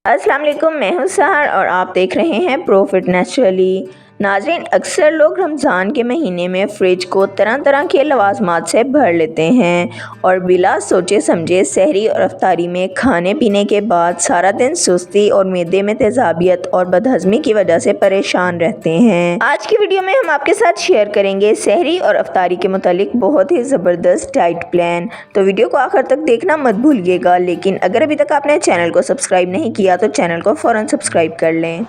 अस्सलाम वालेकुम, मैं हूं सहर और आप देख रहे हैं प्रॉफिट नेचुरली। नाज़रीन, अक्सर लोग रमज़ान के महीने में फ़्रिज को तरह तरह के लवाज़मात से भर लेते हैं और बिला सोचे समझे सहरी और अफ्तारी में खाने पीने के बाद सारा दिन सुस्ती और मैदे में तेज़ाबियत और बदहज़मी की वजह से परेशान रहते हैं। आज की वीडियो में हम आपके साथ शेयर करेंगे सहरी और अफ्तारी के मुतालिक बहुत ही ज़बरदस्त डाइट प्लान। तो वीडियो को आखिर तक देखना मत भूलिएगा, लेकिन अगर अभी तक आपने चैनल को सब्सक्राइब नहीं किया तो चैनल को फ़ौरन सब्सक्राइब कर लें।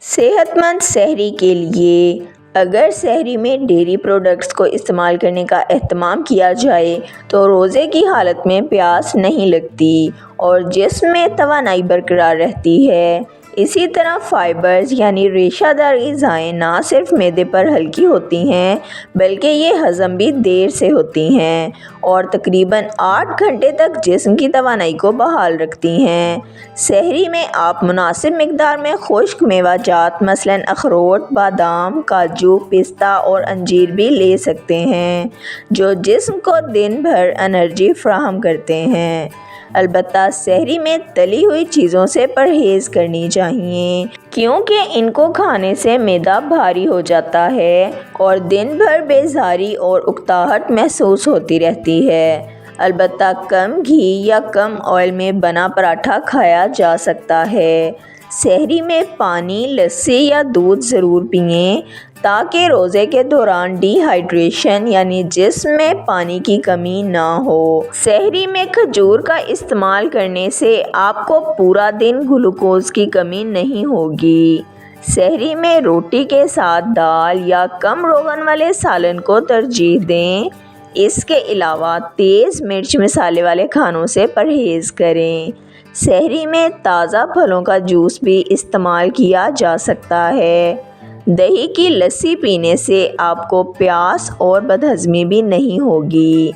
सेहतमंद सहरी के लिए अगर सहरी में डेयरी प्रोडक्ट्स को इस्तेमाल करने का एहतमाम किया जाए तो रोज़े की हालत में प्यास नहीं लगती और जिस्म में तवानाई बरकरार रहती है। इसी तरह फ़ाइबर्स यानी रेशादार ग़िज़ाएँ ना सिर्फ मैदे पर हल्की होती हैं बल्कि ये हज़म भी देर से होती हैं और तकरीबन 8 घंटे तक जिस्म की तवानाई को बहाल रखती हैं। सहरी में आप मुनासिब मिक़दार में खुश्क मेवाजात मसलन अखरोट, बादाम, काजू, पिस्ता और अंजीर भी ले सकते हैं जो जिस्म को दिन भर एनर्जी फ़राहम करते हैं। अलबत्ता सहरी में तली हुई चीज़ों से परहेज़ करनी चाहिए क्योंकि इनको खाने से मैदा भारी हो जाता है और दिन भर बेज़ारी और उकताहट महसूस होती रहती है। अलबत्ता कम घी या कम ऑयल में बना पराठा खाया जा सकता है। सहरी में पानी, लस्सी या दूध ज़रूर पिएं ताकि रोज़े के दौरान डिहाइड्रेशन यानी जिस्म में पानी की कमी ना हो। सहरी में खजूर का इस्तेमाल करने से आपको पूरा दिन ग्लूकोज़ की कमी नहीं होगी। सहरी में रोटी के साथ दाल या कम रोगन वाले सालन को तरजीह दें। इसके अलावा तेज़ मिर्च मसाले वाले खानों से परहेज़ करें। सहरी में ताज़ा फलों का जूस भी इस्तेमाल किया जा सकता है। दही की लस्सी पीने से आपको प्यास और बदहज़मी भी नहीं होगी।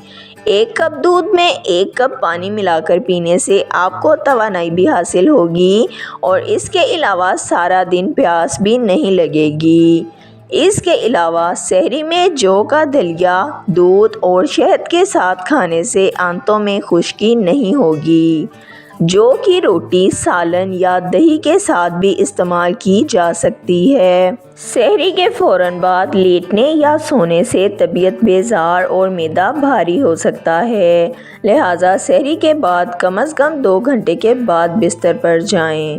1 कप दूध में 1 कप पानी मिलाकर पीने से आपको तवानाई भी हासिल होगी और इसके अलावा सारा दिन प्यास भी नहीं लगेगी। इसके अलावा सहरी में जौ का दलिया, दूध और शहद के साथ खाने से आंतों में खुश्की नहीं होगी। जौ की रोटी सालन या दही के साथ भी इस्तेमाल की जा सकती है। सहरी के फ़ौरन बाद लेटने या सोने से तबीयत बेजार और मैदा भारी हो सकता है, लिहाजा सहरी के बाद कम अज़ कम 2 घंटे के बाद बिस्तर पर जाएं।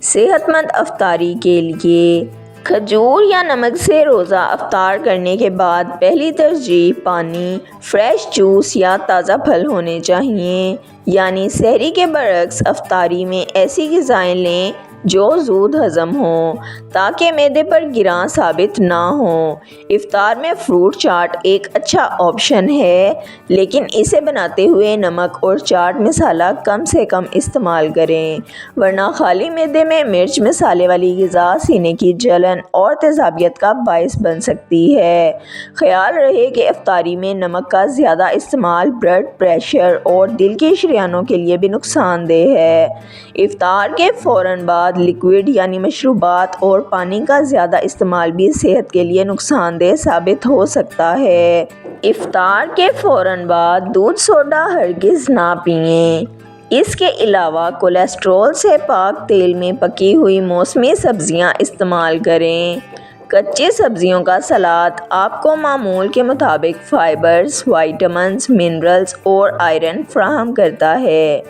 सेहतमंद अफ्तारी के लिए खजूर या नमक से रोज़ा अफ्तार करने के बाद पहली तरजीह पानी, फ्रेश जूस या ताज़ा फल होने चाहिए। यानी सहरी के बरक्स अफ्तारी में ऐसी ग़िज़ाएँ लें जो ज़ूद हज़म हों ताकि मैदे पर गिरां साबित ना हो। इफ़्तार में फ्रूट चाट एक अच्छा ऑप्शन है, लेकिन इसे बनाते हुए नमक और चाट मसाला कम से कम इस्तेमाल करें, वरना खाली मैदे में मिर्च मसाले वाली ग़िज़ा सीने की जलन और तेज़ाबियत का बायस बन सकती है। ख्याल रहे कि इफ़्तारी में नमक का ज़्यादा इस्तेमाल ब्लड प्रेशर और दिल की शरियानों के लिए भी नुकसानदेह है। इफ़्तार के फ़ौरन बाद लिक्विड यानी मशरूबात और पानी का ज़्यादा इस्तेमाल भी सेहत के लिए नुकसानदेह साबित हो सकता है। इफ़्तार के फ़ौरन बाद दूध सोडा हरगिज़ ना पिएं। इसके अलावा कोलेस्ट्रॉल से पाक तेल में पकी हुई मौसमी सब्ज़ियां इस्तेमाल करें। कच्ची सब्ज़ियों का सलाद आपको मामूल के मुताबिक फ़ाइबर्स, विटामिन्स, मिनरल्स और आयरन फ़राहम करता है।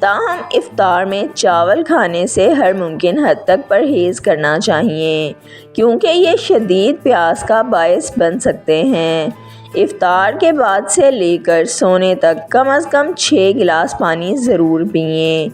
ताहम इफ़्तार में चावल खाने से हर मुमकिन हद तक परहेज़ करना चाहिए क्योंकि ये शदीद प्यास का बायस बन सकते हैं। इफ़्तार के बाद से लेकर सोने तक कम अज़ कम 6 गिलास पानी ज़रूर पिएं।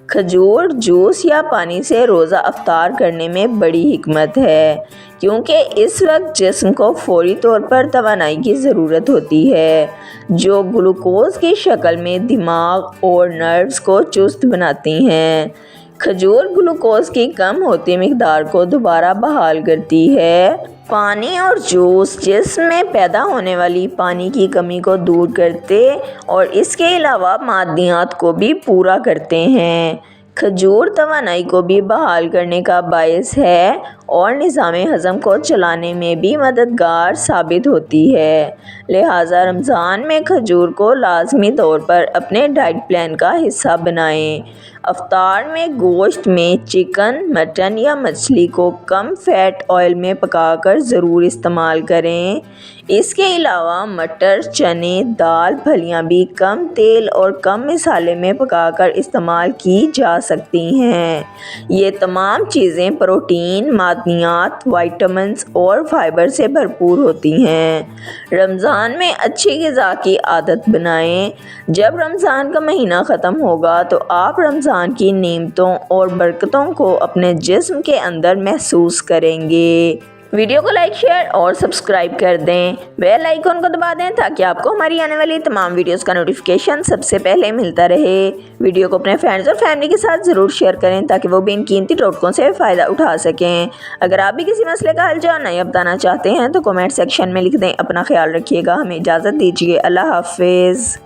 खजूर, जूस या पानी से रोज़ा अफ्तार करने में बड़ी हिकमत है क्योंकि इस वक्त जिस्म को फौरी तौर पर तवानाई की ज़रूरत होती है जो ग्लूकोज़ की शक्ल में दिमाग और नर्व्स को चुस्त बनाती हैं। खजूर ग्लूकोज़ की कम होती मिक़दार को दोबारा बहाल करती है। पानी और जूस जिस्म में पैदा होने वाली पानी की कमी को दूर करते और इसके अलावा मादनियात को भी पूरा करते हैं। खजूर तवानाई को भी बहाल करने का बायस है اور نظام ہضم کو چلانے میں بھی مددگار ثابت ہوتی ہے۔ لہٰذا رمضان میں کھجور کو لازمی طور پر اپنے ڈائٹ پلان کا حصہ بنائیں۔ افطار میں گوشت میں چکن، مٹن یا مچھلی کو کم فیٹ آئل میں پکا کر ضرور استعمال کریں۔ اس کے علاوہ مٹر، چنے، دال، پھلیاں بھی کم تیل اور کم مسالے میں پکا کر استعمال کی جا سکتی ہیں۔ یہ تمام چیزیں پروٹین، معدنیات، وٹامنز اور فائبر سے بھرپور ہوتی ہیں۔ رمضان میں اچھی غذا کی عادت بنائیں۔ جب رمضان کا مہینہ ختم ہوگا تو آپ رمضان کی نعمتوں اور برکتوں کو اپنے جسم کے اندر محسوس کریں گے۔ ویڈیو کو لائک، شیئر اور سبسکرائب کر دیں۔ بیل آئیکن کو دبا دیں تاکہ آپ کو ہماری آنے والی تمام ویڈیوز کا نوٹیفیکیشن سب سے پہلے ملتا رہے۔ ویڈیو کو اپنے فرینڈز اور فیملی کے ساتھ ضرور شیئر کریں تاکہ وہ بھی ان قیمتی ٹوٹکوں سے فائدہ اٹھا سکیں۔ اگر آپ بھی کسی مسئلے کا حل جاننا یا بتانا چاہتے ہیں تو کمنٹ سیکشن میں لکھ دیں۔ اپنا خیال رکھیے گا۔ ہمیں اجازت دیجیے۔ اللہ حافظ۔